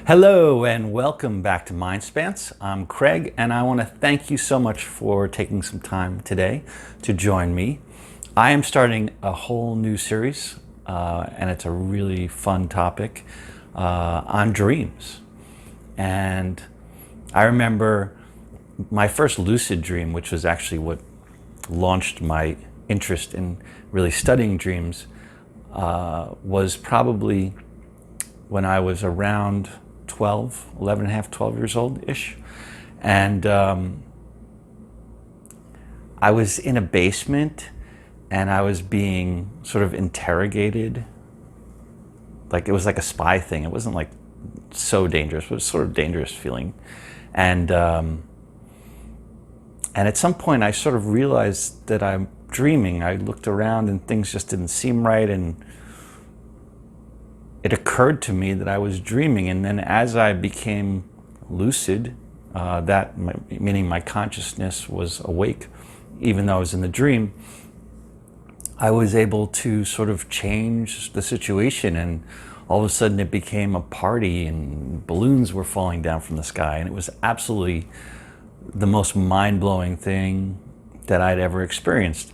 Hello and welcome back to Mindspans. I'm Craig and I want to thank you so much for taking some time today to join me. I am starting a whole new series and it's a really fun topic on dreams. And I remember my first lucid dream, which was actually what launched my interest in really studying dreams, was probably when I was around 11 and a half, 12 years old-ish. And I was in a basement and I was being sort of interrogated. Like it was like a spy thing. It wasn't like so dangerous, but it was sort of dangerous feeling. And at some point I sort of realized that I'm dreaming. I looked around and things just didn't seem right, and it occurred to me that I was dreaming. And then as I became lucid, meaning my consciousness was awake, even though I was in the dream, I was able to sort of change the situation, and all of a sudden it became a party and balloons were falling down from the sky, and it was absolutely the most mind-blowing thing that I'd ever experienced.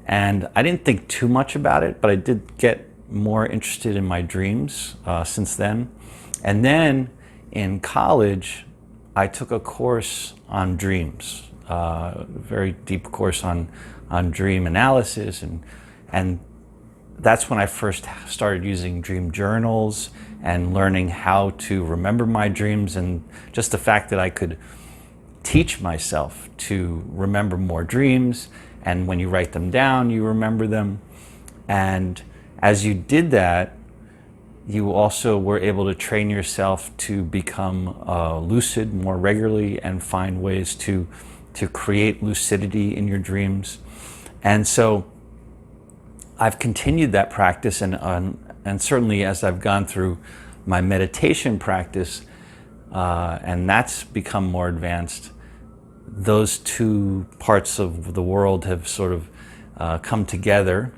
And I didn't think too much about it, but I did get more interested in my dreams since then. And then in college, I took a course on dreams, a very deep course on dream analysis, and that's when I first started using dream journals and learning how to remember my dreams, and just the fact that I could teach myself to remember more dreams, and when you write them down, you remember them. And as you did that, you also were able to train yourself to become lucid more regularly and find ways to create lucidity in your dreams. And so I've continued that practice, and certainly as I've gone through my meditation practice, and that's become more advanced, those two parts of the world have sort of come together.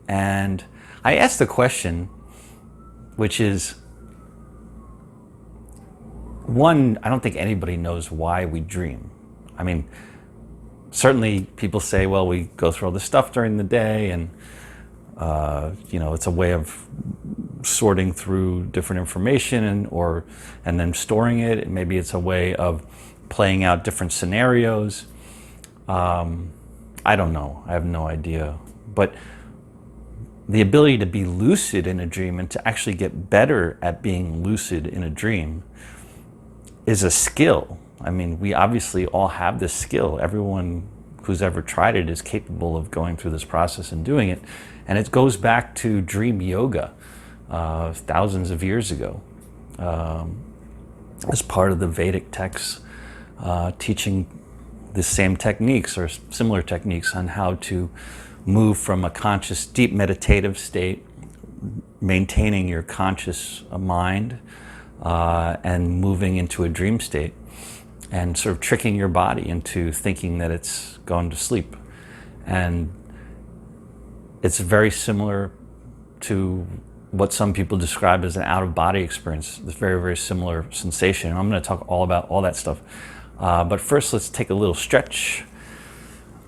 And I asked the question, which is, one, I don't think anybody knows why we dream. I mean, certainly people say, well, we go through all this stuff during the day, and it's a way of sorting through different information and then storing it. And maybe it's a way of playing out different scenarios. I don't know. I have no idea. But the ability to be lucid in a dream and to actually get better at being lucid in a dream is a skill. I mean, we obviously all have this skill. Everyone who's ever tried it is capable of going through this process and doing it. And it goes back to dream yoga thousands of years ago, as part of the Vedic texts, teaching the same techniques or similar techniques on how to move from a conscious, deep meditative state, maintaining your conscious mind, and moving into a dream state, and sort of tricking your body into thinking that it's going to sleep. And it's very similar to what some people describe as an out-of-body experience. It's a very, very similar sensation. And I'm going to talk all about all that stuff. But first, let's take a little stretch.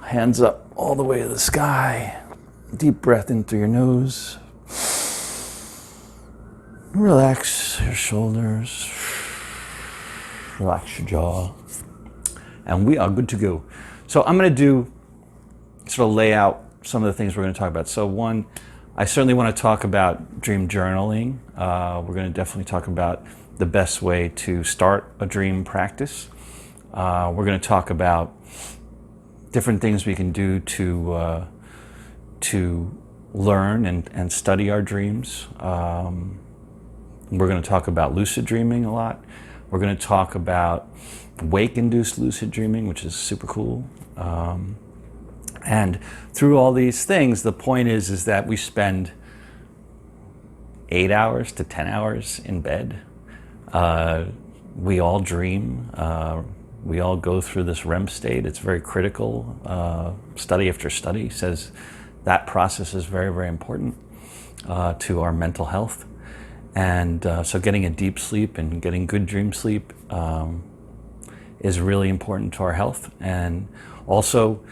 Hands up all the way to the sky. Deep breath in through your nose. Relax your shoulders. Relax your jaw. And we are good to go. So I'm going to sort of lay out some of the things we're going to talk about. So one, I certainly want to talk about dream journaling. We're going to definitely talk about the best way to start a dream practice. We're going to talk about different things we can do to learn and study our dreams. We're going to talk about lucid dreaming a lot. We're going to talk about wake-induced lucid dreaming, which is super cool. And through all these things, the point is that we spend 8 hours to 10 hours in bed. We all dream. We all go through this REM state. It's very critical. Study after study says that process is very, very important to our mental health. And so getting a deep sleep and getting good dream sleep is really important to our health. And also,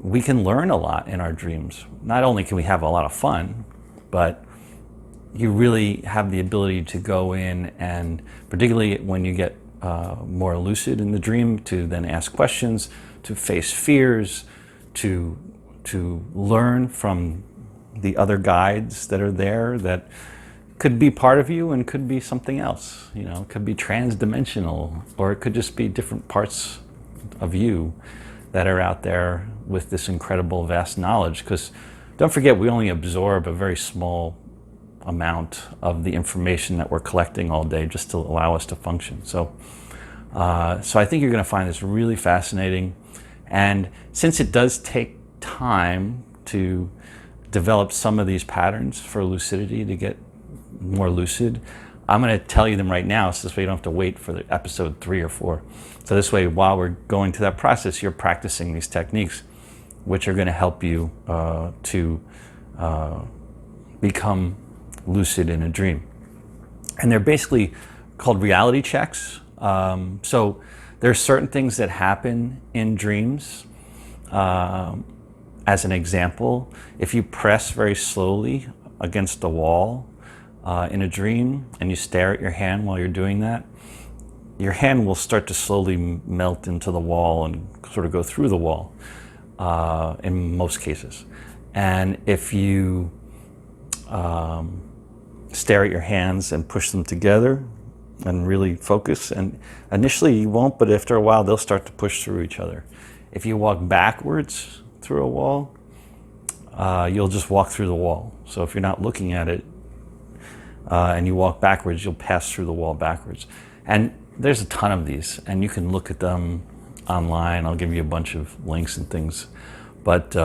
we can learn a lot in our dreams. Not only can we have a lot of fun, but you really have the ability to go in, and particularly when you get more lucid in the dream, to then ask questions, to face fears, to learn from the other guides that are there that could be part of you and could be something else. You know, it could be trans-dimensional, or it could just be different parts of you that are out there with this incredible vast knowledge. Because don't forget, we only absorb a very small amount of the information that we're collecting all day just to allow us to function. So I think you're going to find this really fascinating. And since it does take time to develop some of these patterns for lucidity, to get more lucid, I'm going to tell you them right now, so this way you don't have to wait for the episode 3 or 4. So this way, while we're going through that process, you're practicing these techniques, which are going to help you to become lucid in a dream. And they're basically called reality checks. So there are certain things that happen in dreams. As an example, if you press very slowly against the wall in a dream and you stare at your hand while you're doing that, your hand will start to slowly melt into the wall and sort of go through the wall in most cases. And if you stare at your hands and push them together and really focus, and initially you won't, but after a while they'll start to push through each other. If you walk backwards through a wall, you'll just walk through the wall. So if you're not looking at it and you walk backwards, you'll pass through the wall backwards. And there's a ton of these, and you can look at them online. I'll give you a bunch of links and things. But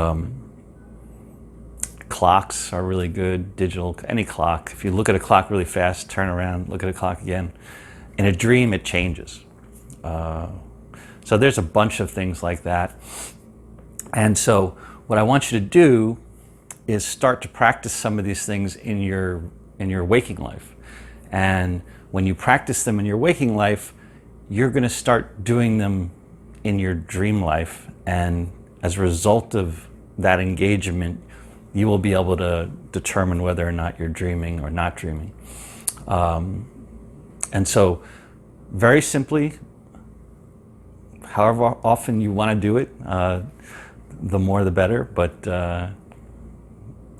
clocks are really good, digital, any clock. If you look at a clock really fast, turn around, look at a clock again. In a dream, it changes. So there's a bunch of things like that. And so what I want you to do is start to practice some of these things in your waking life. And when you practice them in your waking life, you're going to start doing them in your dream life. And as a result of that engagement, you will be able to determine whether or not you're dreaming or not dreaming. And so, very simply, however often you want to do it, the more the better, but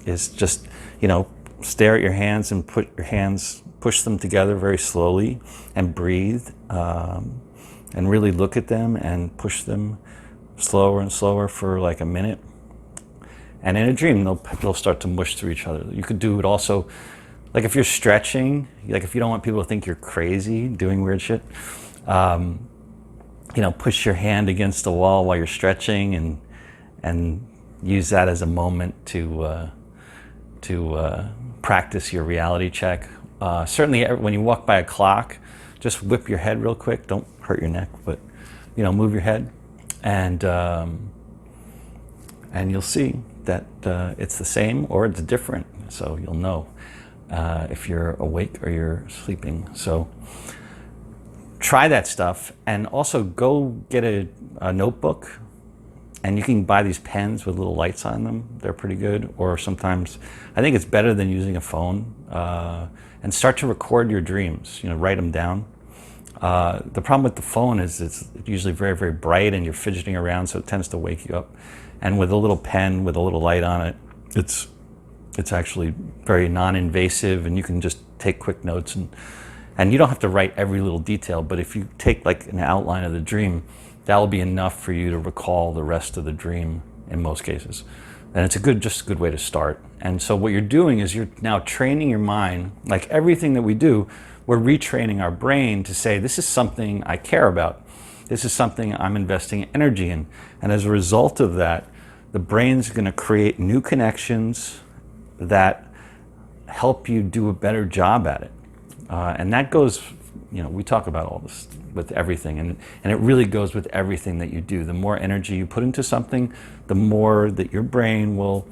it's just, stare at your hands and push them together very slowly, and breathe, and really look at them and push them slower and slower for like a minute. And in a dream, they'll start to mush through each other. You could do it also, like if you're stretching, like if you don't want people to think you're crazy doing weird shit, push your hand against the wall while you're stretching, and use that as a moment to practice your reality check. Certainly, when you walk by a clock, just whip your head real quick. Don't hurt your neck, but move your head, and you'll see that it's the same or it's different. So you'll know if you're awake or you're sleeping. So try that stuff, and also go get a notebook, and you can buy these pens with little lights on them. They're pretty good. Or sometimes I think it's better than using a phone, and start to record your dreams. Write them down. The problem with the phone is it's usually very, very bright, and you're fidgeting around, so it tends to wake you up. And with a little pen with a little light on it, it's actually very non-invasive, and you can just take quick notes, and you don't have to write every little detail, but if you take like an outline of the dream, that will be enough for you to recall the rest of the dream in most cases. And it's just a good way to start. And so what you're doing is you're now training your mind. Like everything that we do, we're retraining our brain to say, this is something I care about. This is something I'm investing energy in. And as a result of that, the brain's going to create new connections that help you do a better job at it. And that goes, we talk about all this with everything, and it really goes with everything that you do. The more energy you put into something, the more that your brain will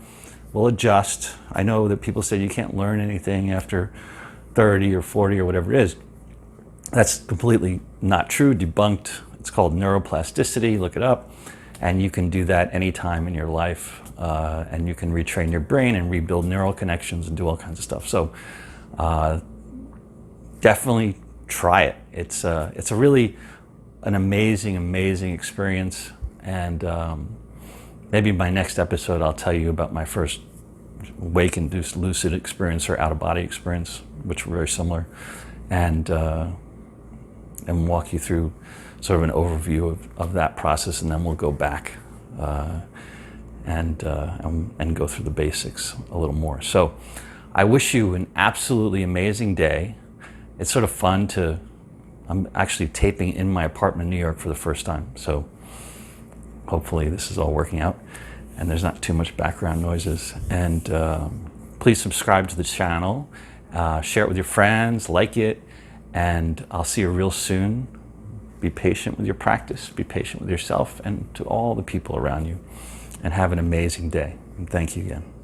adjust. I know that people say you can't learn anything after 30 or 40 or whatever it is. That's completely not true, debunked. It's called neuroplasticity, look it up. And you can do that anytime in your life. And you can retrain your brain and rebuild neural connections and do all kinds of stuff. So definitely try it. It's a really an amazing experience. And maybe my next episode I'll tell you about my first wake-induced lucid experience or out-of-body experience, which were very similar, and walk you through sort of an overview of that process, and then we'll go back and go through the basics a little more. So I wish you an absolutely amazing day. It's sort of fun I'm actually taping in my apartment in New York for the first time, so hopefully this is all working out and there's not too much background noises. And please subscribe to the channel, share it with your friends, like it, and I'll see you real soon. Be patient with your practice, be patient with yourself and to all the people around you, and have an amazing day. And thank you again.